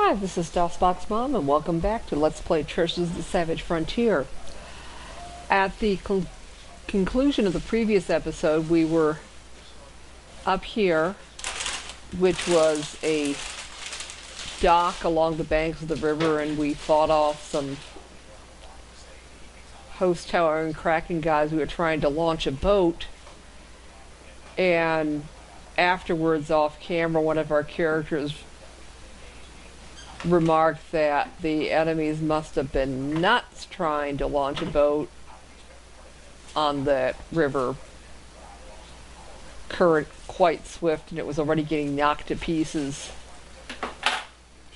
Hi, this is DOSBox Mom, and welcome back to Let's Play Treasures of the Savage Frontier. At the conclusion of the previous episode, we were up here, which was a dock along the banks of the river, and we fought off some host tower and kraken guys who were trying to launch a boat. And afterwards, off camera, one of our characters remarked that the enemies must have been nuts trying to launch a boat on the river. Current quite swift, and it was already getting knocked to pieces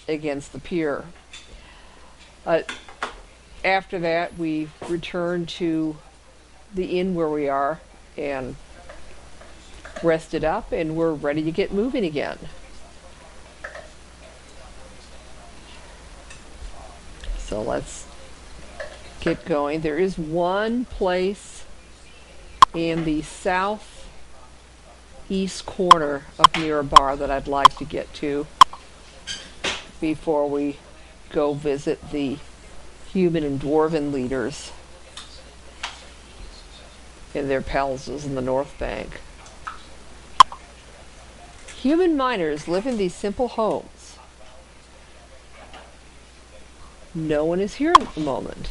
against the pier. After that, we returned to the inn where we are and rested up, and we're ready to get moving again. So let's get going. There is one place in the southeast corner of Mirabar that I'd like to get to before we go visit the human and dwarven leaders in their palaces in the North Bank. Human miners live in these simple homes. No one is here at the moment.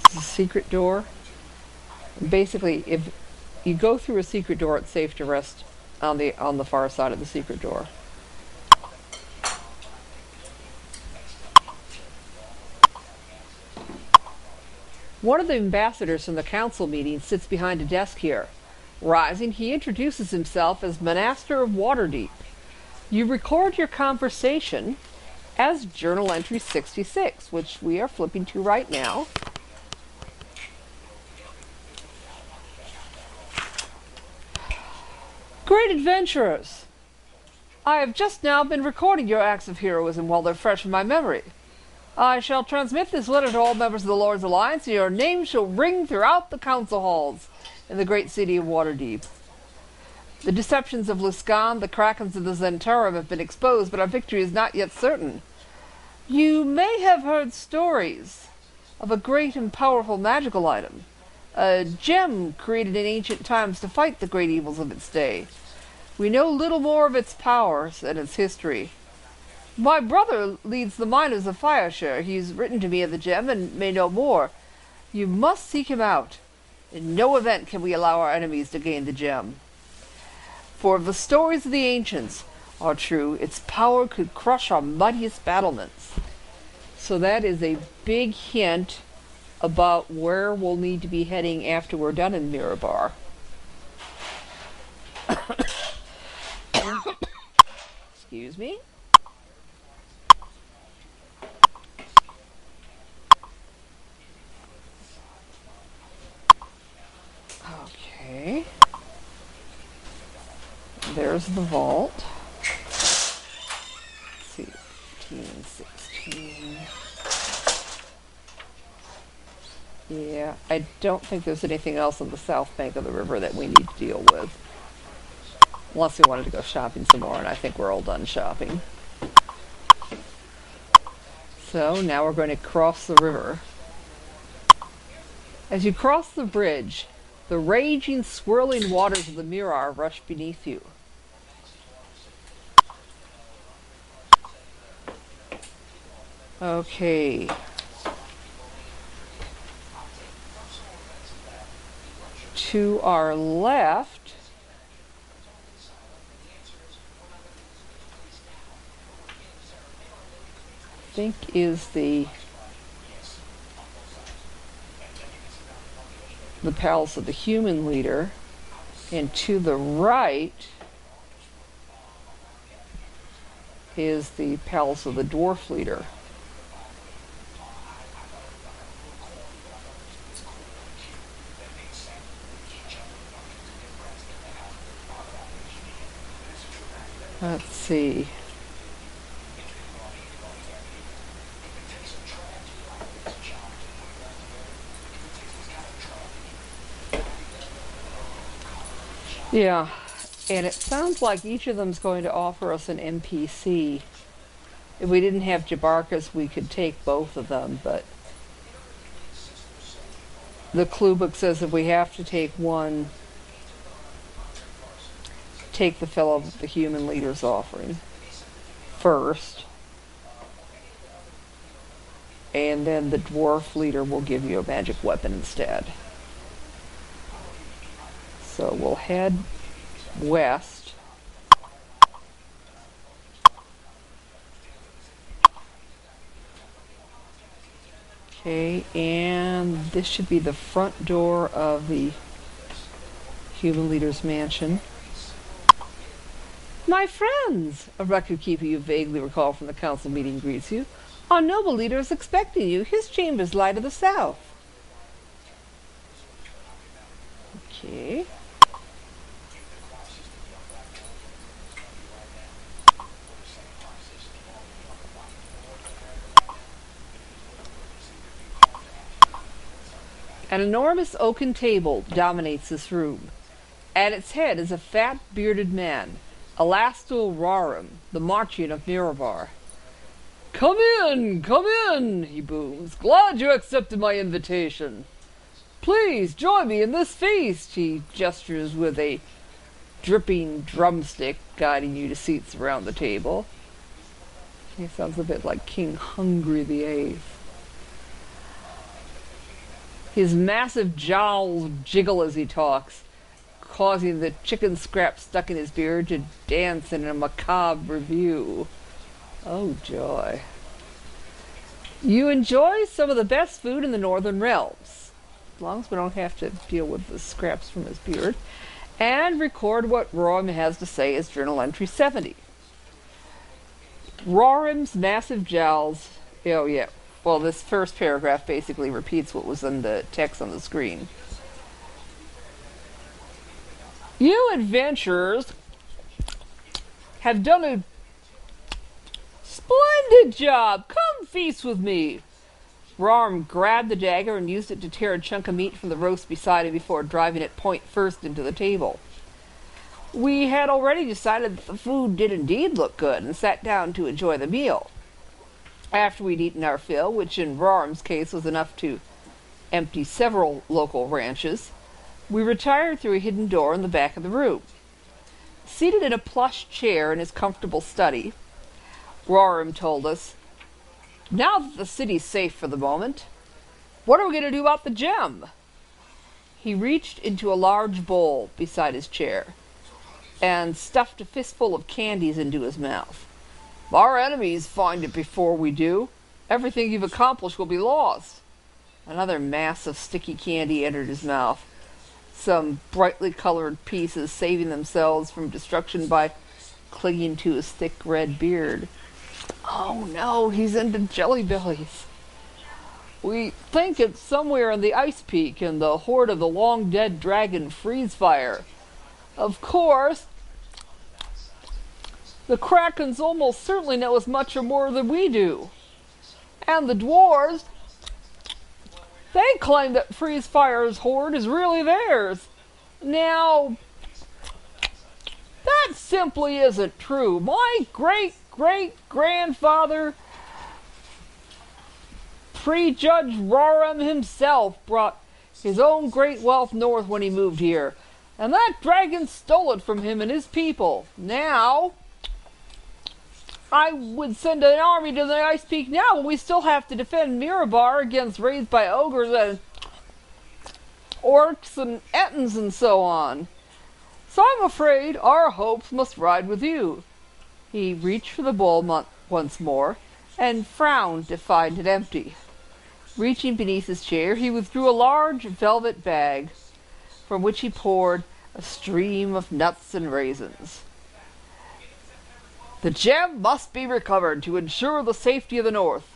It's a secret door. Basically, if you go through a secret door, it's safe to rest on the far side of the secret door. One of the ambassadors from the council meeting sits behind a desk here. Rising, he introduces himself as Master of Waterdeep. You record your conversation as journal entry 66, which we are flipping to right now. Great adventurers! I have just now been recording your acts of heroism while they're fresh in my memory. I shall transmit this letter to all members of the Lord's Alliance, and your names shall ring throughout the council halls in the great city of Waterdeep. The deceptions of Luskan, the Krakens of the Zentarum have been exposed, but our victory is not yet certain. You may have heard stories of a great and powerful magical item, a gem created in ancient times to fight the great evils of its day. We know little more of its powers and its history. My brother leads the miners of Fireshare. He's written to me of the gem and may know more. You must seek him out. In no event can we allow our enemies to gain the gem. For if the stories of the ancients are true, its power could crush our mightiest battlements. So that is a big hint about where we'll need to be heading after we're done in Mirabar. Excuse me. Okay. There's the vault. Let's see, 15, 16. Yeah, I don't think there's anything else on the south bank of the river that we need to deal with. Unless we wanted to go shopping some more, and I think we're all done shopping. So now we're going to cross the river. As you cross the bridge, the raging, swirling waters of the Mirabar rush beneath you. Okay. To our left, I think is the palace of the human leader, and to the right is the palace of the dwarf leader. Let's see. Yeah, and it sounds like each of them is going to offer us an NPC If we didn't have Jabarkas, we could take both of them, but the clue book says if we have to take one, take the fellow with the human leader's offering first, and then the dwarf leader will give you a magic weapon instead. So we'll head west. Okay, and this should be the front door of the human leader's mansion. My friends, a record keeper you vaguely recall from the council meeting greets you. Our noble leader is expecting you. His chambers lie to the south. Okay. An enormous oaken table dominates this room. At its head is a fat, bearded man, Elastul Rarum, the Marchion of Mirabar. Come in, he booms. Glad you accepted my invitation. Please join me in this feast, he gestures with a dripping drumstick, guiding you to seats around the table. He sounds a bit like King Hungry VIII. His massive jowls jiggle as he talks, causing the chicken scrap stuck in his beard to dance in a macabre review. Oh, joy. You enjoy some of the best food in the Northern Realms, as long as we don't have to deal with the scraps from his beard, and record what Roram has to say as Journal Entry 70. Roram's massive jowls, oh yeah, well, this first paragraph basically repeats what was in the text on the screen. You adventurers have done a splendid job. Come feast with me. Rarm grabbed the dagger and used it to tear a chunk of meat from the roast beside him before driving it point first into the table. We had already decided that the food did indeed look good and sat down to enjoy the meal. After we'd eaten our fill, which in Rarm's case was enough to empty several local ranches, we retired through a hidden door in the back of the room. Seated in a plush chair in his comfortable study, Roram told us, now that the city's safe for the moment, what are we going to do about the gem? He reached into a large bowl beside his chair and stuffed a fistful of candies into his mouth. If our enemies find it before we do, everything you've accomplished will be lost. Another mass of sticky candy entered his mouth, some brightly colored pieces saving themselves from destruction by clinging to his thick red beard. Oh no, he's into jelly bellies. We think it's somewhere in the ice peak in the hoard of the long-dead dragon Freezefire. Of course, the Krakens almost certainly know as much or more than we do. And the dwarves, they claim that Freezefire's hoard is really theirs. Now, that simply isn't true. My great-great-grandfather, Prejudge Roram himself, brought his own great wealth north when he moved here, and that dragon stole it from him and his people. Now, I would send an army to the Ice Peak now, when we still have to defend Mirabar against raids by ogres and orcs and ettins and so on. So I'm afraid our hopes must ride with you. He reached for the bowl once more, and frowned to find it empty. Reaching beneath his chair, he withdrew a large velvet bag, from which he poured a stream of nuts and raisins. The gem must be recovered to ensure the safety of the North.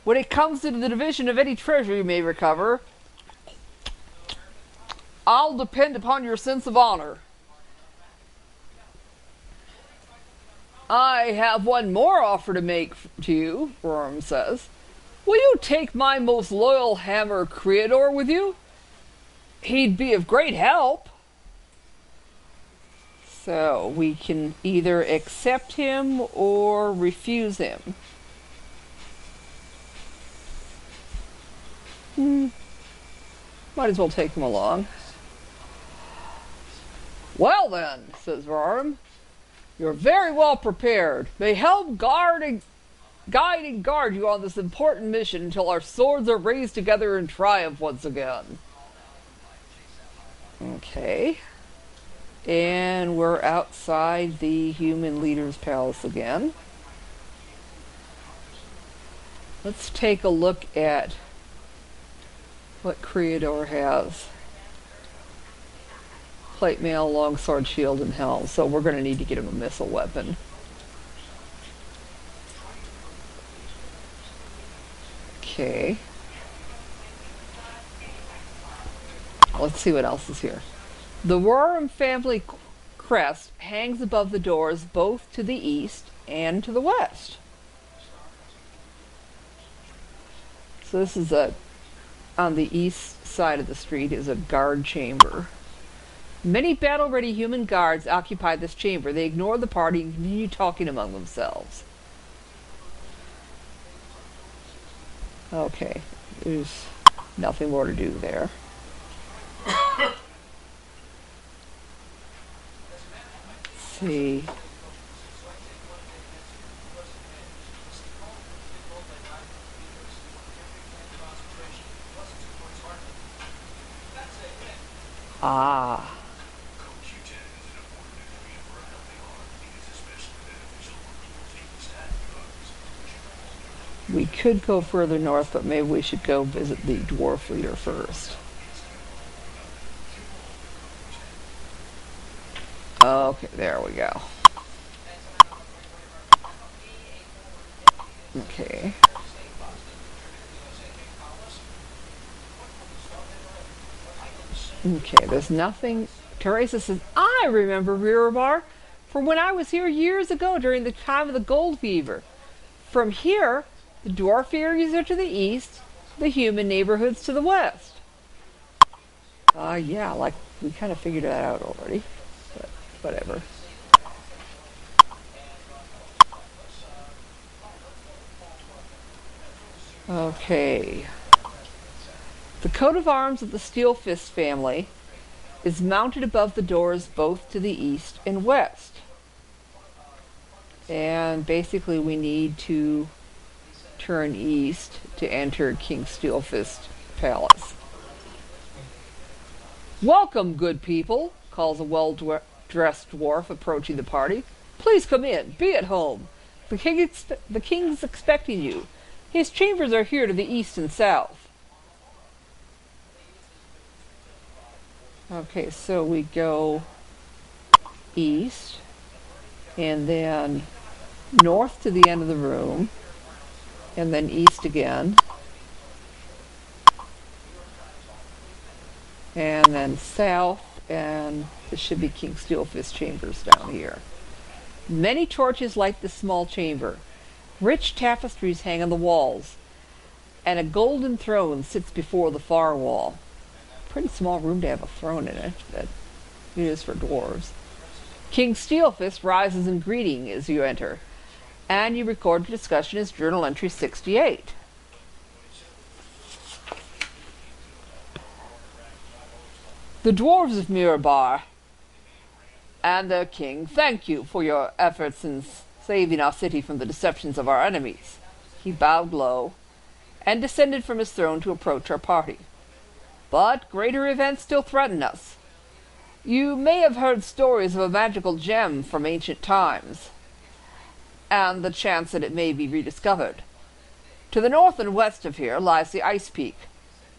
When it comes to the division of any treasure you may recover, I'll depend upon your sense of honor. I have one more offer to make to you, Roram says. Will you take my most loyal hammer Creador with you? He'd be of great help. So we can either accept him or refuse him. Might as well take him along. Well then, says Varm, you're very well prepared. May help guide and guard you on this important mission until our swords are raised together in triumph once again. Okay. And we're outside the human leader's palace again. Let's take a look at what Creador has. Plate mail, longsword, shield, and helm. So we're going to need to get him a missile weapon. Okay. Let's see what else is here. The Roram family crest hangs above the doors both to the east and to the west. So this is on the east side of the street is a guard chamber. Many battle-ready human guards occupy this chamber. They ignore the party and continue talking among themselves. Okay, there's nothing more to do there. Let's see. Ah. We could go further north, but maybe we should go visit the dwarf leader first. Okay, there we go. Okay. Okay, there's nothing. Teresa says, I remember Mirabar from when I was here years ago during the time of the gold fever. From here, the dwarf areas are to the east, the human neighborhoods to the west. Yeah, like we kind of figured that out already, but whatever. Okay. The coat of arms of the Steel Fist family is mounted above the doors both to the east and west. And basically we need to turn east to enter King Steelfist Palace. Welcome, good people, calls a well-dressed dwarf approaching the party. Please come in, be at home. The king's expecting you. His chambers are here to the east and south. Okay, so we go east, and then north to the end of the room, and then east again, and then south, and this should be King Steelfist chambers down here. Many torches light the small chamber. Rich tapestries hang on the walls, and a golden throne sits before the far wall. Pretty small room to have a throne in it, but it is for dwarves. King Steelfist rises in greeting as you enter, and you record the discussion as journal entry 68. The dwarves of Mirabar and their king thank you for your efforts in saving our city from the deceptions of our enemies. He bowed low and descended from his throne to approach our party. But greater events still threaten us. You may have heard stories of a magical gem from ancient times, and the chance that it may be rediscovered. To the north and west of here lies the Ice Peak,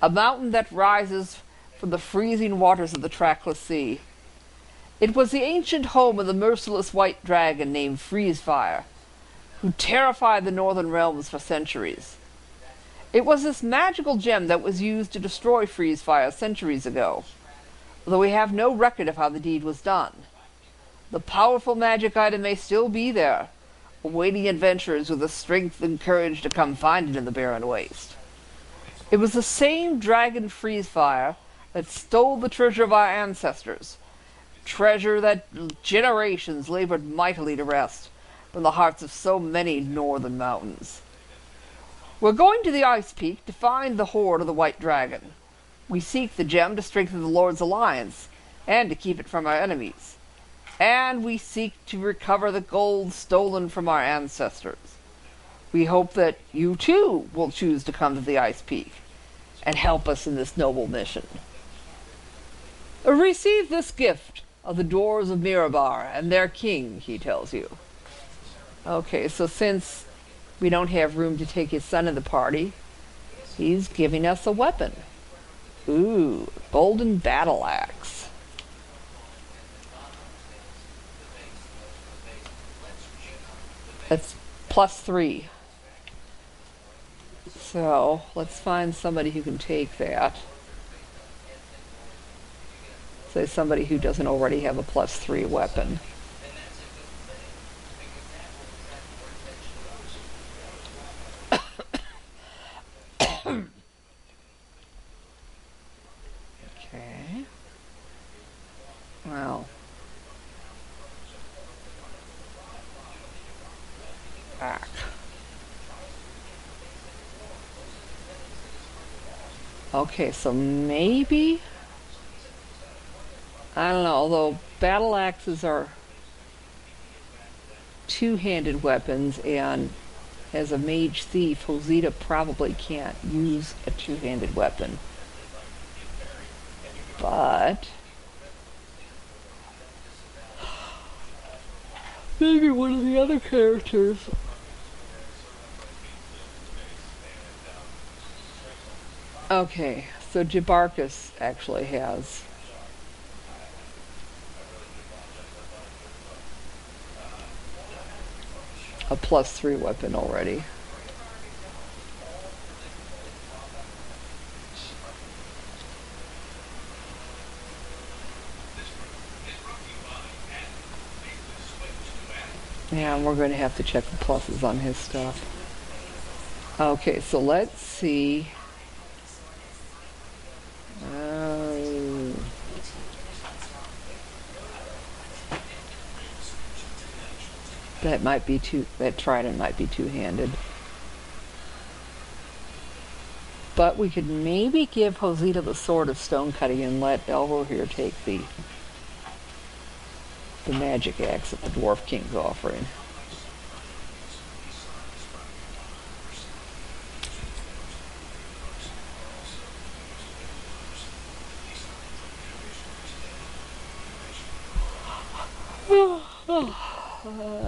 a mountain that rises from the freezing waters of the trackless sea. It was the ancient home of the merciless white dragon named Freezefire, who terrified the northern realms for centuries. It was this magical gem that was used to destroy Freezefire centuries ago, although we have no record of how the deed was done. The powerful magic item may still be there, awaiting adventurers with the strength and courage to come find it in the barren waste. It was the same dragon Freezefire that stole the treasure of our ancestors, treasure that generations labored mightily to wrest from the hearts of so many northern mountains. We're going to the Ice Peak to find the hoard of the White Dragon. We seek the gem to strengthen the Lord's alliance, and to keep it from our enemies. And we seek to recover the gold stolen from our ancestors. We hope that you too will choose to come to the Ice Peak and help us in this noble mission. Receive this gift of the dwarves of Mirabar and their king, he tells you. Okay, so since we don't have room to take his son in the party, he's giving us a weapon. Ooh, golden battle axe. That's +3. So, let's find somebody who can take that. Say somebody who doesn't already have a +3 weapon. Okay. Well. Back. Okay, so maybe, I don't know, although battle axes are two-handed weapons, and as a mage thief, Hosita probably can't use a two-handed weapon. But maybe one of the other characters. Okay, so Jabarkus actually has a +3 weapon already. Yeah, and we're going to have to check the pluses on his stuff. Okay, so let's see. That might be that trident might be two-handed. But we could maybe give Hosita the sword of stone cutting and let Elro here take the magic axe that the Dwarf King's offering.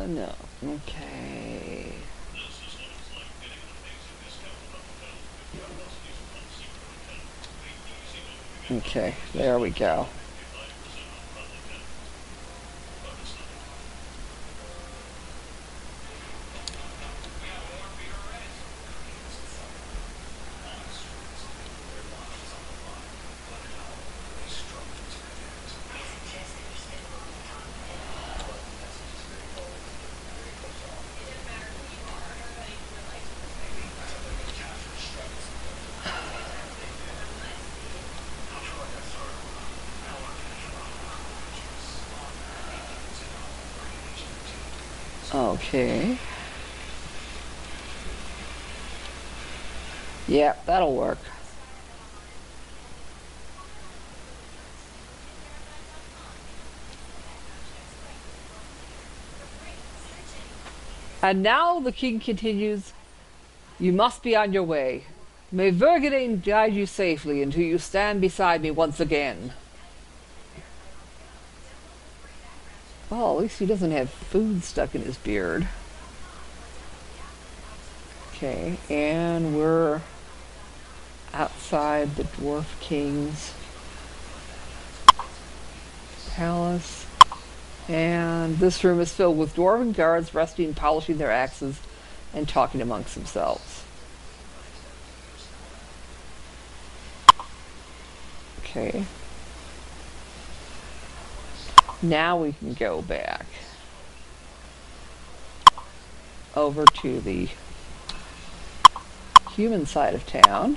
No. Okay. Okay, there we go. Okay. Yeah, that'll work. And now the king continues, you must be on your way. May Vergadane guide you safely until you stand beside me once again. Well, at least he doesn't have food stuck in his beard. Okay, and we're outside the Dwarf King's palace. And this room is filled with dwarven guards resting, polishing their axes, and talking amongst themselves. Okay. Now we can go back over to the human side of town.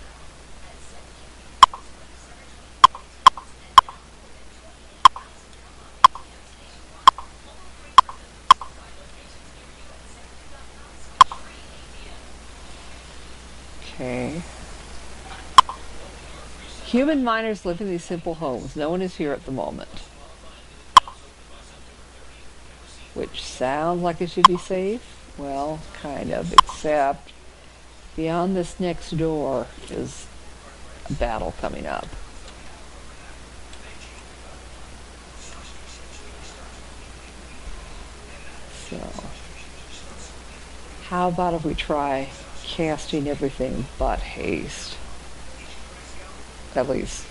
Okay. Human miners live in these simple homes. No one is here at the moment. Which sounds like it should be safe. Well, kind of, except beyond this next door is a battle coming up. So, how about if we try casting everything but haste? At least.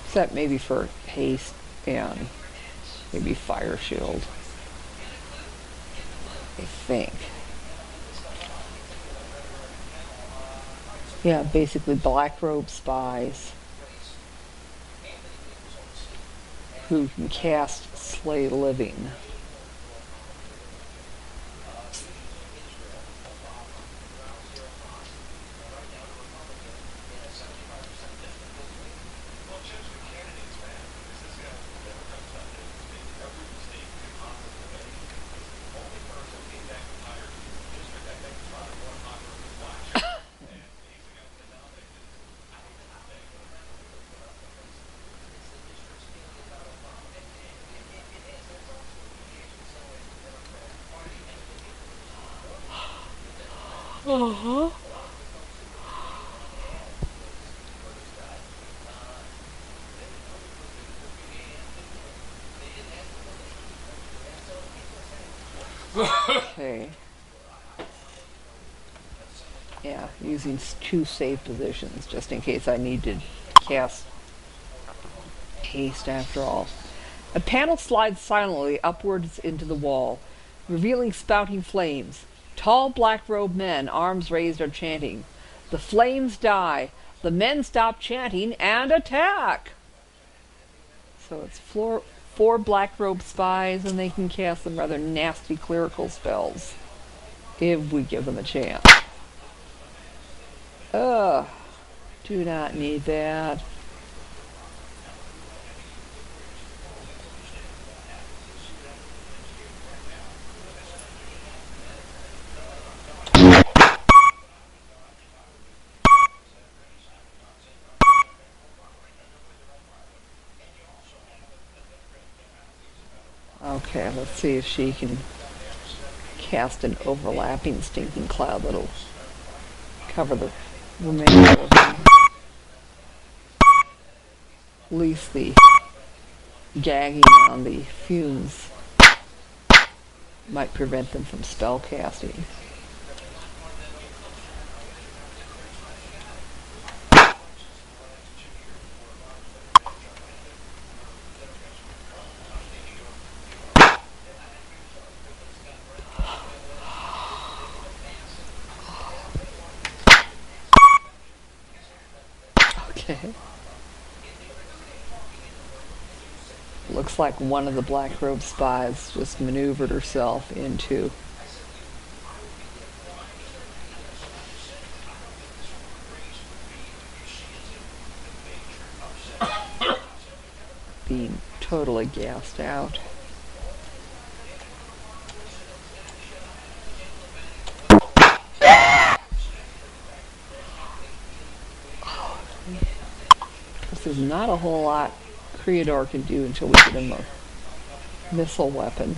Except maybe for haste and maybe fire shield. I think. Yeah, basically black robe spies who can cast slay living. Uh-huh. Okay. Yeah, using two safe positions just in case I need to cast haste after all. A panel slides silently upwards into the wall, revealing spouting flames. Tall black-robed men, arms raised, are chanting. The flames die. The men stop chanting and attack. So it's four black-robed spies, and they can cast some rather nasty clerical spells if we give them a chance. Ugh, do not need that. Okay, let's see if she can cast an overlapping stinking cloud that'll cover the remainder of them. At least the gagging on the fumes might prevent them from spell casting. Okay. Looks like one of the black robe spies just maneuvered herself into being totally gassed out. There's not a whole lot Creador can do until we get him a missile weapon.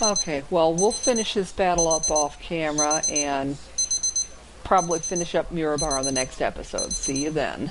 Okay, well, we'll finish this battle up off camera and probably finish up Mirabar on the next episode. See you then.